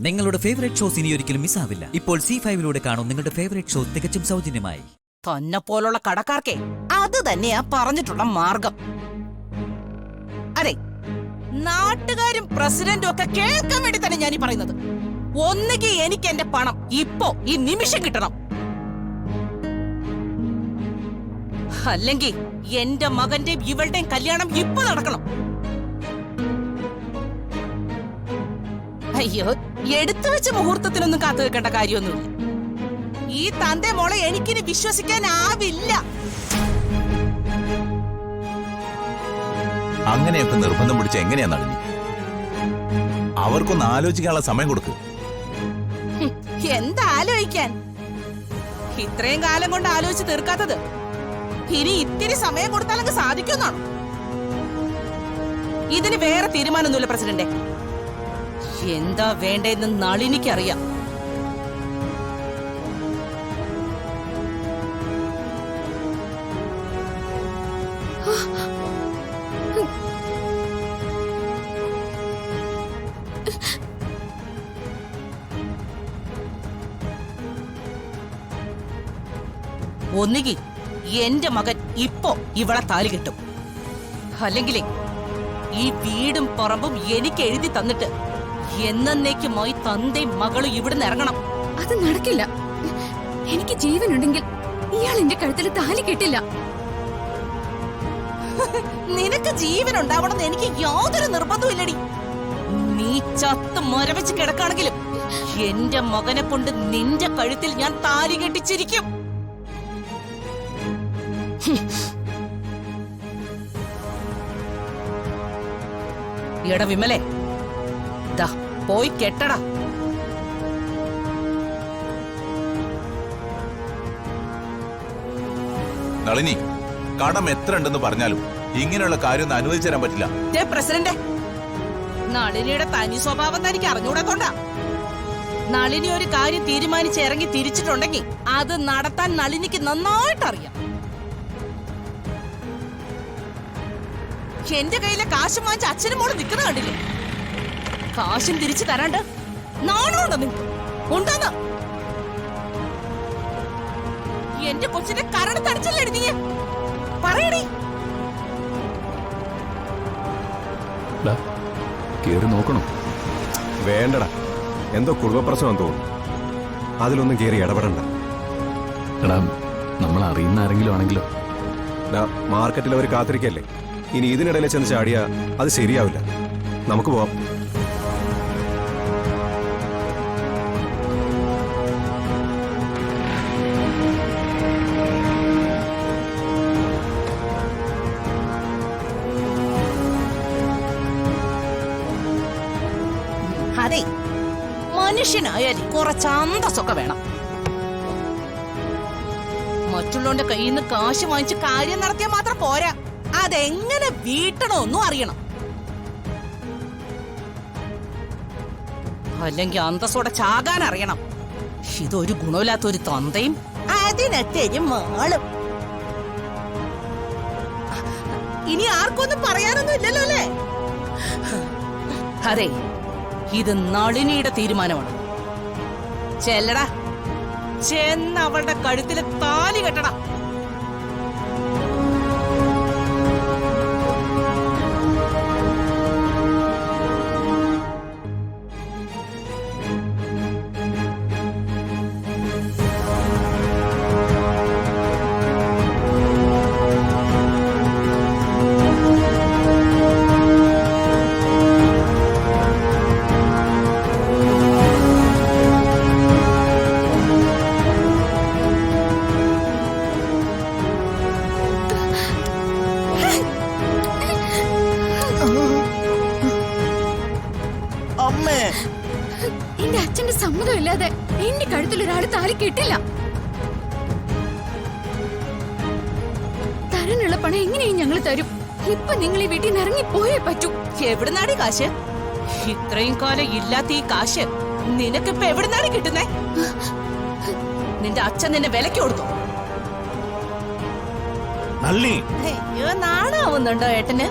നിങ്ങളുടെ favourite shows ഇനി ഒരിക്കലും മിസ്സാവില്ല. ഇപ്പോൾ C5 കാണും നിങ്ങളുടെ ഫേവറേറ്റ് ഷോ തികച്ചും സൗജന്യമായി. തന്നെ പോലുള്ള കടക്കാർക്കേ അത് തന്നെയാ പറഞ്ഞിട്ടുള്ള മാർഗം. അതെ, നാട്ടുകാരും പ്രസിഡന്റും ഒക്കെ കേൾക്കാൻ വേണ്ടി തന്നെ ഞാനീ പറയുന്നത്. ഒന്നുകിൽ എനിക്ക് എന്റെ പണം ഇപ്പോ ഈ നിമിഷം കിട്ടണം, അല്ലെങ്കിൽ എന്റെ മകന്റെയും ഇവളുടെയും കല്യാണം ഇപ്പൊ നടക്കണം. അയ്യോ, എടുത്തു വെച്ച മുഹൂർത്തത്തിനൊന്നും കാത്തു വെക്കേണ്ട കാര്യമൊന്നുമില്ല. ഈ തന്റെ മോളെ എനിക്കിനി വിശ്വസിക്കാനാവില്ല. അങ്ങനെയൊക്കെ നിർബന്ധം പിടിച്ച എങ്ങനെയാ നടന്നു? അവർക്കൊന്ന് ആലോചിക്കാനുള്ള സമയം കൊടുക്ക്. എന്താ ആലോചിക്കാൻ? ഇത്രയും കാലം കൊണ്ട് ആലോചിച്ച് തീർക്കാത്തത് ഇനി ഇത്തിരി സമയം കൊടുത്താലൊക്കെ സാധിക്കുമെന്നാണോ? ഇതിന് വേറെ തീരുമാനമൊന്നുമില്ല പ്രസിഡന്റെ. എന്താ വേണ്ടെന്ന് നളിനിക്കറിയാം. ഒന്നുകിൽ എന്റെ മകൻ ഇപ്പോ ഇവളെ താലി കെട്ടും, അല്ലെങ്കിലേ ഈ വീടും പറമ്പും എനിക്ക് എഴുതി തന്നിട്ട് എന്നേക്കുമായി തന്റെയും മകളും ഇവിടുന്ന് ഇറങ്ങണം. അത് നടക്കില്ല. എനിക്ക് ജീവനുണ്ടെങ്കിൽ ഇയാൾ എന്റെ കഴുത്തിൽ താലി കെട്ടില്ല. നിനക്ക് ജീവൻ ഉണ്ടാവണമെന്ന് എനിക്ക് യാതൊരു നിർബന്ധവും ഇല്ലടി. നീ ചത്ത് മരവിച്ച് കിടക്കാണെങ്കിലും എന്റെ മകനെ കൊണ്ട് നിന്റെ കഴുത്തിൽ ഞാൻ താലി കെട്ടിച്ചിരിക്കും. എടാ വിമലേ, ദാ പോയി കെട്ടടാ. നളിനി, കടം എത്ര ഉണ്ടെന്ന് പറഞ്ഞാലും ഇങ്ങനെയുള്ള കാര്യം അനുവദിച്ചു തരാൻ പറ്റില്ല. പ്രസിഡന്റ്, നളിനിയുടെ തനി സ്വഭാവം തനിക്ക് അറിഞ്ഞുകൂടാത്തോണ്ടാ. നളിനി ഒരു കാര്യം തീരുമാനിച്ച് ഇറങ്ങി തിരിച്ചിട്ടുണ്ടെങ്കിൽ അത് നടത്താൻ നളിനിക്ക് നന്നായിട്ടറിയാം. എന്റെ കയ്യിലെ കാശും വാങ്ങിച്ച അച്ഛനും മോള് നിൽക്കുന്ന കണ്ടില്ലേ? കാശും തിരിച്ചു തരാണ്ട് നാണമുണ്ടോ നിങ്ങൾ? ഉണ്ടാന്ന് എന്റെ കൊച്ചിന്റെ കരട് തടിച്ചല്ലേ നീ? പറയണേ. കേറി നോക്കണോ? വേണ്ടടാ, എന്തോ കുടുംബപ്രശ്നം തോന്നുന്നു. അതിലൊന്നും കേറി ഇടപെടണ്ട. എടാ, നമ്മൾ അറിയുന്ന ആരെങ്കിലും ആണെങ്കിലോ? മാർക്കറ്റിൽ അവർ കാത്തിരിക്കല്ലേ. ഇനി ഇതിനിടയിൽ ചെന്ന് ചാടിയാ അത് ശരിയാവില്ല. നമുക്ക് പോവാം. അതെ, മനുഷ്യനായാലും കുറച്ച് അന്തസ്സൊക്കെ വേണം. മറ്റുള്ളവന്റെ കയ്യിൽ നിന്ന് കാശ് വാങ്ങിച്ച് കാര്യം നടത്തിയാൽ മാത്രം പോരാ, അതെങ്ങനെ വീട്ടണമെന്നും അറിയണം. അല്ലെങ്കിൽ അന്തസ്സോടെ ചാകാൻ അറിയണം. ഇതൊരു ഗുണമില്ലാത്തൊരു തന്തയും അതിനൊരു മാളും. ഇനി ആർക്കൊന്നും പറയാനൊന്നും ഇല്ലല്ലോ അല്ലേ? അതെ, ഇത് നളിനിയുടെ തീരുമാനമാണ്. ചെല്ലടാ, ചെന്ന് അവളുടെ കഴുത്തിൽ താലി കെട്ടടാ. എന്റെ അച്ഛന്റെ സമ്മതം ഇല്ലാതെ എന്റെ കഴുത്തിൽ ഒരാൾ താലി കെട്ടില്ല. തരാനുള്ള പണം എങ്ങനെയും ഞങ്ങൾ തരും. ഇപ്പൊ നിങ്ങൾ ഈ വീട്ടിൽ നിന്ന് ഇറങ്ങി പോയേ പറ്റൂ. എവിടുന്നാടി കാശ്? ഇത്രയും കാലം ഇല്ലാത്ത ഈ കാശ് നിനക്കിപ്പോ എവിടുന്നാണ് കിട്ടുന്നേ? നിന്റെ അച്ഛൻ നിന്നെ വിലക്ക് കൊടുത്തു. നള്ളി, അയ്യോ, നാണാവുന്നുണ്ടോ ഏട്ടന്?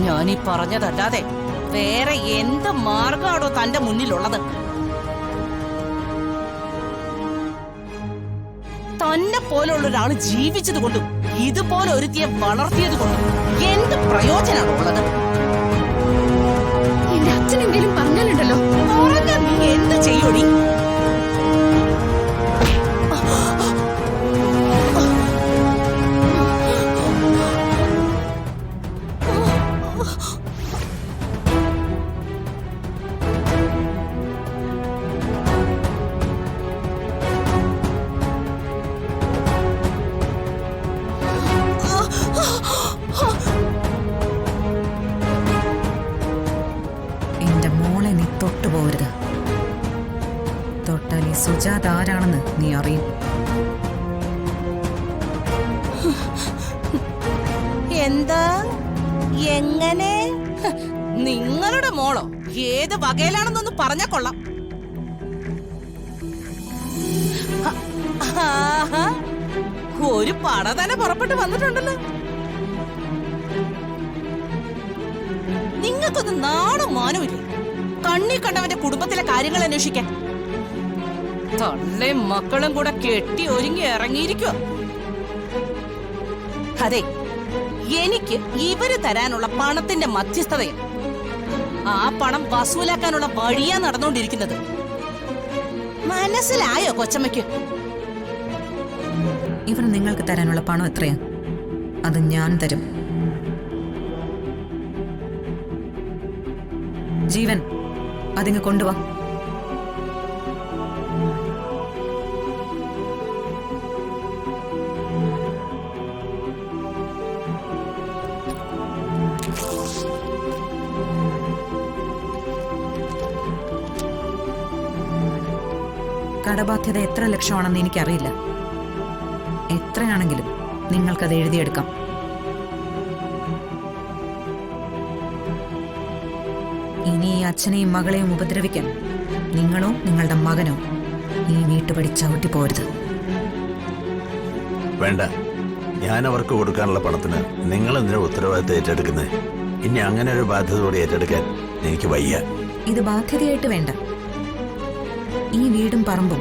ഞാനീ പറഞ്ഞതല്ലാതെ വേറെ എന്ത് മാർഗാണോ തന്റെ മുന്നിലുള്ളത്? തന്നെ പോലുള്ള ഒരാൾ ജീവിച്ചത് കൊണ്ടും ഇതുപോലെ ഒരുത്തിയെ വളർത്തിയത് കൊണ്ടും എന്ത് പ്രയോജനമാണ് ഉള്ളത്? എന്റെ അച്ഛനെങ്കിലും പറഞ്ഞാലുണ്ടല്ലോ. പറഞ്ഞ നീ എന്ത് ചെയ്യോടി? എന്റെ മോളെ നീ തൊട്ടുപോകരുത്. തൊട്ടാൽ ഈ സുജാത ആരാണെന്ന് നീ അറിയും. എന്താ? എങ്ങനെ? നിങ്ങളുടെ മോളോ? ഏത് വകയിലാണെന്നൊന്ന് പറഞ്ഞാ കൊള്ളാം. ആഹാ, ഒരു പട തന്നെ പുറപ്പെട്ട് വന്നിട്ടുണ്ടല്ലോ. നിങ്ങൾക്കൊന്ന് നാണും മാനുമില്ലേ? കണ്ണി കണ്ടവന്റെ കുടുംബത്തിലെ കാര്യങ്ങൾ അന്വേഷിക്കാൻ തള്ളയും മക്കളും കൂടെ കെട്ടി ഒരുങ്ങി ഇറങ്ങിയിരിക്കുക. അതെ, എനിക്ക് ഇവര് തരാനുള്ള പണത്തിന്റെ മധ്യസ്ഥതയും ആ പണം വസൂലാക്കാനുള്ള വഴിയാ നടന്നുകൊണ്ടിരിക്കുന്നത്. മനസ്സിലായോ കൊച്ചമ്മയ്ക്ക്? ഇവർ നിങ്ങൾക്ക് തരാനുള്ള പണം എത്രയാ? അത് ഞാൻ തരും. ജീവൻ, അതിങ്ങ് കൊണ്ടുവാ. കടബാധ്യത എത്ര ലക്ഷമാണെന്ന് എനിക്കറിയില്ല. എത്രയാണെങ്കിലും നിങ്ങൾക്കത് എഴുതിയെടുക്കാം. ഇനി ഈ അച്ഛനെയും മകളെയും ഉപദ്രവിക്കാൻ നിങ്ങളോ നിങ്ങളുടെ മകനോ ഈ വീട്ടുപടി ചവിട്ടി പോരുത്. വേണ്ട, ഞാൻ അവർക്ക് കൊടുക്കാനുള്ള പണത്തിന് നിങ്ങൾ എന്തിനാ ഉത്തരവാദിത്തം ഏറ്റെടുക്കുന്നത്? ഇനി അങ്ങനെ ഒരു ബാധ്യത കൂടി ഏറ്റെടുക്കാൻ എനിക്ക് വയ്യ. ഇത് ബാധ്യതയായിട്ട് വേണ്ട. ഈ വീടും പറമ്പും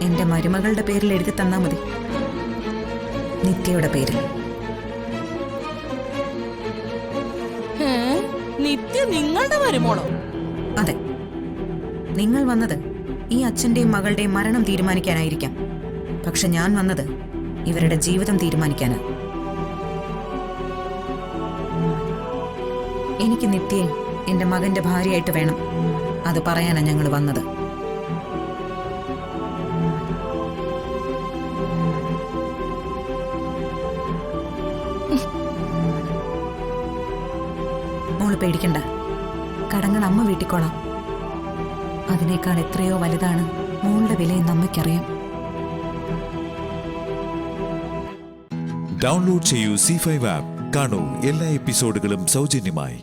എന്റെ മരുമകളുടെ പേരിൽ എഴുതി തന്നാ മതി. നിത്യയുടെ പേരിൽ. നിത്യ നിങ്ങളുടെ വരുമോളോ? അതെ, നിങ്ങൾ വന്നത് ഈ അച്ഛന്റെയും മകളുടെയും മരണം തീരുമാനിക്കാനായിരിക്കാം. പക്ഷെ ഞാൻ വന്നത് ഇവരുടെ ജീവിതം തീരുമാനിക്കാനാ. എനിക്ക് നിത്യയെ എന്റെ മകന്റെ ഭാര്യയായിട്ട് വേണം. അത് പറയാനാ ഞങ്ങൾ വന്നത്. മോള് പേടിക്കണ്ട. കടങ്ങൾ അമ്മ വീട്ടിക്കോളാം. അതിനേക്കാൾ എത്രയോ വലുതാണ് മോളുടെ വിലയെന്ന് അമ്മയ്ക്കറിയാം. ഡൗൺലോഡ് ചെയ്യൂ C5 ആപ്പ്. കാണൂ എല്ലാ എപ്പിസോഡുകളും സൗജന്യമായി.